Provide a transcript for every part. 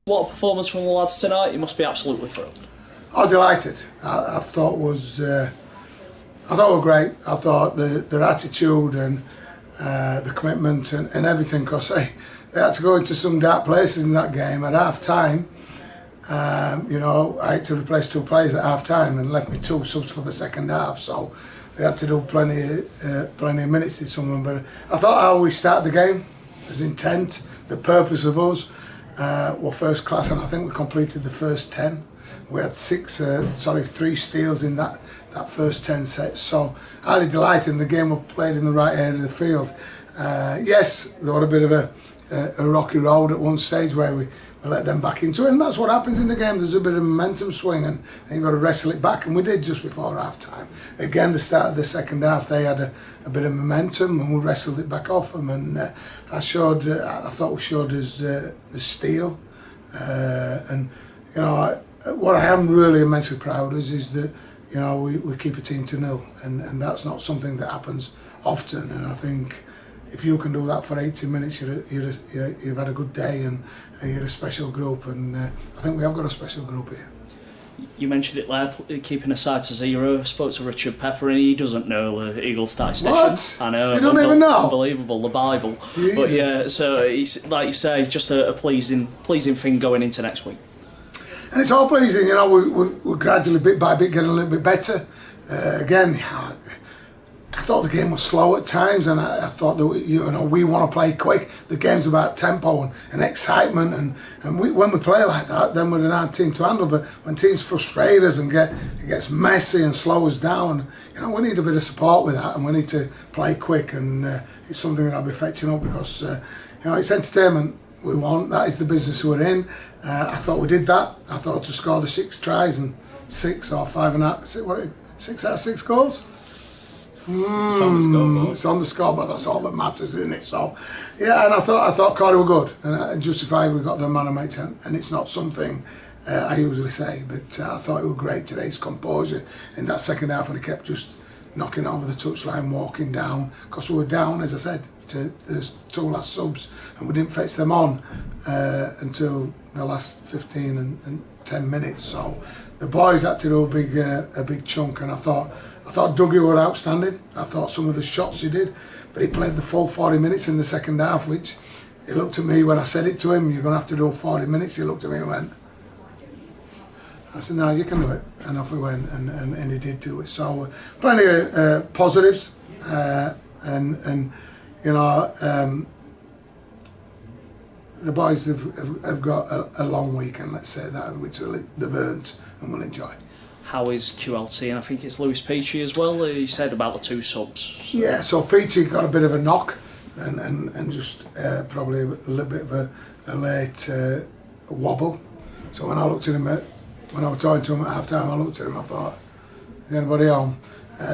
What a performance from the lads tonight. You must be absolutely thrilled. I'm delighted. I thought I thought were great. I thought their attitude and the commitment and everything, because they had to go into some dark places in that game at half time. You know, I had to replace 2 players at half time and left me 2 subs for the second half, so they had to do plenty of minutes to someone. But I thought how we started the game, his intent, the purpose of us were first class, and I think we completed the first 10. We had 3 steals in that first 10 sets, so highly delighted. And the game was played in the right area of the field. Yes, there was a bit of a rocky road at one stage where we let them back into it, and that's what happens in the game. There's a bit of momentum swing, and you've got to wrestle it back, and we did just before half time. Again, the start of the second half, they had a bit of momentum, and we wrestled it back off them, and I thought we showed us the steel, and you know, what I am really immensely proud of is that, you know, we keep a team to 0, and that's not something that happens often. And I think if you can do that for 80 minutes, you've had a good day, and you're a special group. And I think we have got a special group here. You mentioned it there, keeping a side to 0. I spoke to Richard Pepper, and he doesn't know the Eagle statistician. What? I know. You don't even know? Unbelievable, the Bible. Jesus. But yeah, so it's, like you say, just a pleasing thing going into next week. And it's all pleasing, you know. We're gradually, bit by bit, getting a little bit better. Again, I thought the game was slow at times, and I thought that we want to play quick. The game's about tempo and excitement, and when we play like that, then we're an hard team to handle. But when teams frustrate us and it gets messy and slow us down, you know, we need a bit of support with that, and we need to play quick. And it's something that I'll be fetching up, because you know, it's entertainment we want. That is the business we're in. I thought we did that. I thought to score the 6 tries and 6 or 5.5, 6 out of 6 goals. It's on the scoreboard. That's all that matters, isn't it? So, yeah, and I thought Corey were good, and justified we got the man of match, and it's not something I usually say, but I thought it was great today. His composure in that second half, when he kept just knocking over the touchline, walking down, because we were down, as I said, to the 2 last subs, and we didn't fetch them on until the last 15 and 10 minutes. So the boys had to do a big chunk, and I thought Dougie were outstanding. I thought some of the shots he did, but he played the full 40 minutes in the second half, which he looked at me when I said it to him, you're going to have to do 40 minutes. He looked at me and went, I said, no, you can do it. And off we went, and he did do it. So plenty of positives, and you know, the boys have got a long weekend, let's say that, which they've earned and will enjoy. How is QLT? And I think it's Lewis Peachy as well. He said about the 2 subs. So. Yeah, so Peachy got a bit of a knock, and just probably a little bit of a late wobble. So when I looked at him when I was talking to him at half time, I looked at him, I thought, is anybody home?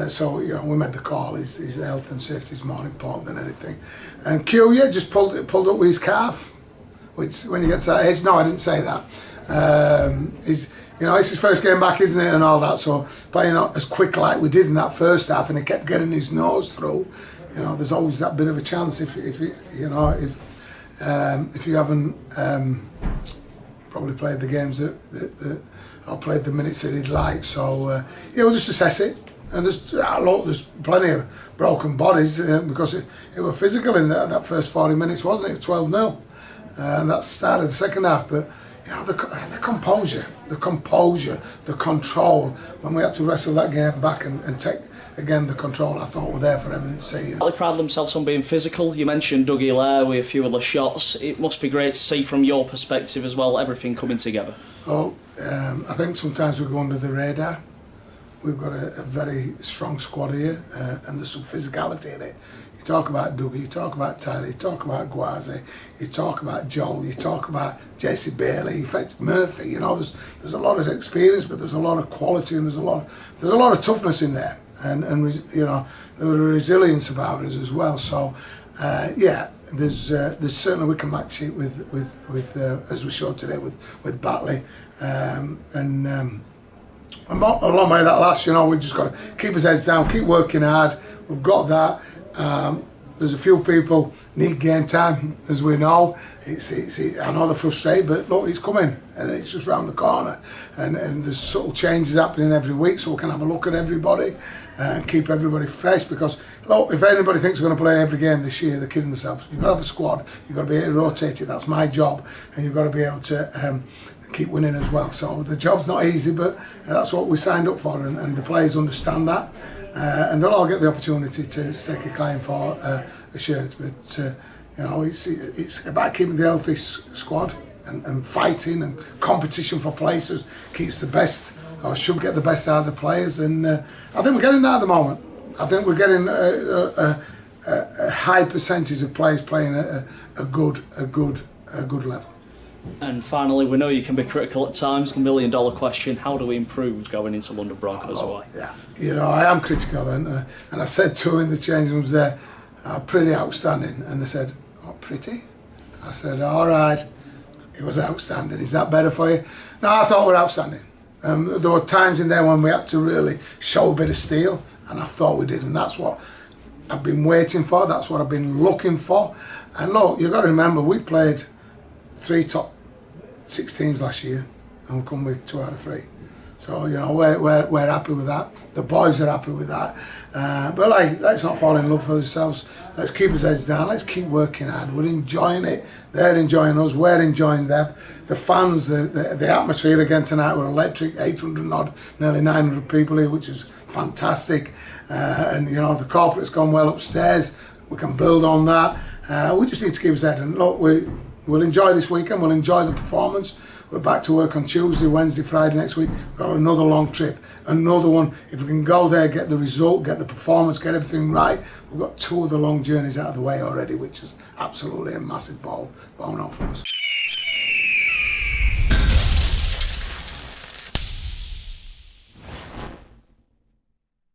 So, you know, we made the call. His health and safety is more important than anything. And Q, yeah, just pulled up with his calf, which when you get to that age, no, I didn't say that. You know, it's his first game back, isn't it, and all that. So playing as quick like we did in that first half, and he kept getting his nose through. You know, there's always that bit of a chance if you haven't probably played the games that or played the minutes that he'd like. So yeah, we'll just assess it. And there's plenty of broken bodies because it was physical in that first 40 minutes, wasn't it? 12-0, and that started the second half. But you know, the composure, the control, when we had to wrestle that game back and take again the control, I thought were there for everyone to see. They pride themselves on being physical. You mentioned Dougie Lair with a few of the shots. It must be great to see from your perspective as well, everything coming together. Oh, I think sometimes we go under the radar. We've got a very strong squad here, and there's some physicality in it. You talk about Dougie, you talk about Tyler, you talk about Gwazi, you talk about Joel, you talk about Jesse Bailey, in fact Murphy. You know, there's a lot of experience, but there's a lot of quality, and there's a lot of toughness in there, and you know, there's a resilience about us as well. So yeah, there's certainly we can match it with as we showed today with Batley, and along with that last, you know, we've just got to keep his heads down, keep working hard. We've got that. There's a few people need game time, as we know. I know they're frustrated, but look, it's coming and it's just round the corner. And there's subtle changes happening every week, so we can have a look at everybody and keep everybody fresh. Because look, if anybody thinks they're going to play every game this year, they're kidding themselves. You've got to have a squad. You've got to be able to rotate it. That's my job, and you've got to be able to keep winning as well. So the job's not easy, but that's what we signed up for, and the players understand that. And they'll all get the opportunity to stake a claim for a shirt. But you know, it's about keeping the healthy squad and fighting, and competition for places keeps the best, or should get the best out of the players. And I think we're getting that at the moment. I think we're getting a high percentage of players playing at a good level. And finally, we know you can be critical at times. The $1 million question: how do we improve going into London Broncos away? Yeah, you know, I am critical, and I said to them in the change rooms there, pretty outstanding, and they said, "Oh, pretty?" I said, "All right, it was outstanding. Is that better for you?" No, I thought we were outstanding. There were times in there when we had to really show a bit of steel, and I thought we did, and that's what I've been waiting for. That's what I've been looking for. And look, you've got to remember, we played 3 top 6 teams last year, and we come with 2 out of 3. So you know, we're happy with that. The boys are happy with that. But like, let's not fall in love with ourselves. Let's keep our heads down. Let's keep working hard. We're enjoying it. They're enjoying us. We're enjoying them. The fans, the atmosphere again tonight were electric. 800 odd, nearly 900 people here, which is fantastic. And you know, the corporate's gone well upstairs. We can build on that. We just need to keep our head. And look, we'll enjoy this weekend. We'll enjoy the performance. We're back to work on Tuesday, Wednesday, Friday next week. We've got another long trip, another one. If we can go there, get the result, get the performance, get everything right, we've got 2 of the long journeys out of the way already, which is absolutely a massive bone off for us.